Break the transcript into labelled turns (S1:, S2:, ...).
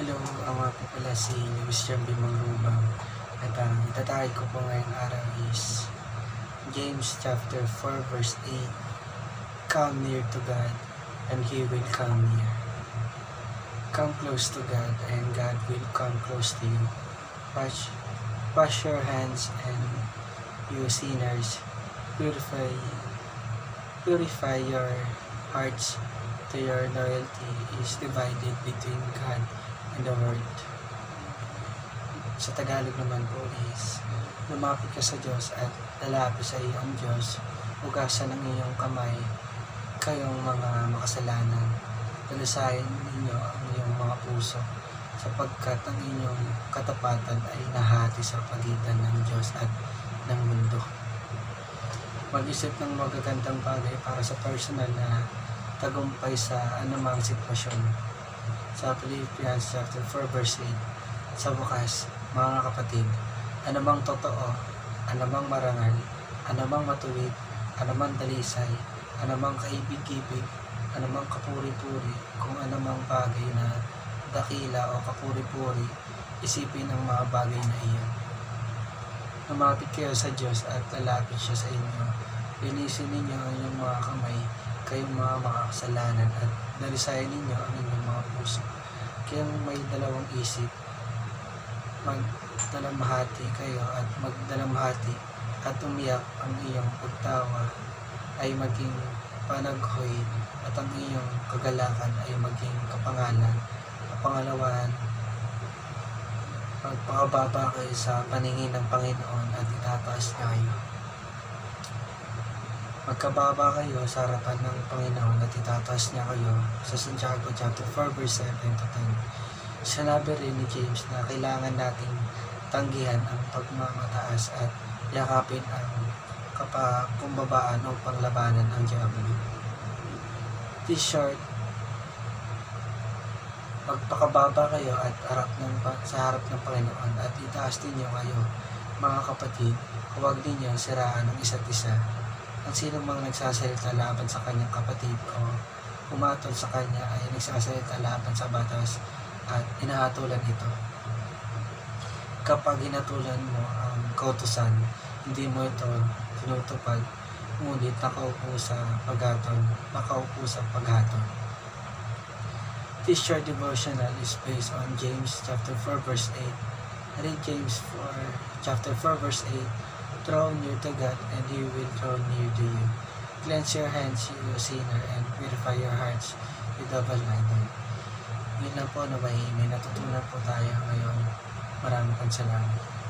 S1: Hello, ako nga po pala si Luis Jambi Mangrubang at ang itatahid ko po ngayong araw is James chapter 4 verse 8. Come near to God and He will come near. Come close to God and God will come close to you. Wash your hands and you sinners, purify your hearts, to your loyalty is divided between God and the world. Sa Tagalog naman po is, lumapit ka sa Diyos at lalapit sa iyo ang Diyos, hugasan ng iyong kamay, kayong mga makasalanan, dalasayin ninyo ang iyong mga puso, sapagkat ang inyong katapatan ay nahati sa pagitan ng Diyos at ng mundo. Mag-isip ng magagandang bagay para sa personal na tagumpay sa anumang sitwasyon. Sa Philippians chapter 4 verse 8, sa wakas, mga kapatid, anumang totoo, anumang marangal, anumang matuwid, anumang dalisay, anumang kaibig-ibig, anumang kapuri-puri, kung anumang bagay na dakila o kapuri-puri, isipin ang mga bagay na iyon. Lumapit kayo sa Diyos at lalapit siya sa inyo. Linisin ninyo ang inyong mga kamay, kayong mga makakasalanan, at dalisayan ninyo ang inyong mga puso. Kayong may dalawang isip, magdalamhati kayo at magdalamhati, at umiyak ang iyong pagtawa ay maging panaghoy, at ang iyong kagalakan ay maging kapangalan. Kapangalawan, magpakababa kayo sa paningin ng Panginoon at itataas niya kayo. Magkababa kayo sa harapan ng Panginoon at itataas niya kayo. Sa Santiago chapter 4 verse 7 to 10. Sinabi rin ni James na kailangan nating tanggihan ang pagmamataas at yakapin ang kapakumbabaan o panglabanan ang diablo. This short, magpakababa kayo at sa harap ng Panginoon at itaas ninyo kayo, mga kapatid. Huwag ninyo siraan ang isa't isa. Ang sino mang nagsasalita laban sa kanyang kapatid o umatol sa kanya ay nagsasalita laban sa batas at inahatulan ito. Kapag hinatulan mo ang kautusan, hindi mo ito tinutupad, ngunit nakaupo sa paghatol. This short devotional is based on James chapter 4 verse 8. Read James chapter 4 verse 8. Draw near to God and He will draw near to you. Cleanse your hands, you sinner, and purify your hearts, you double-minded. Yun lang po na may natutunan po tayo ngayon. Maraming salamat.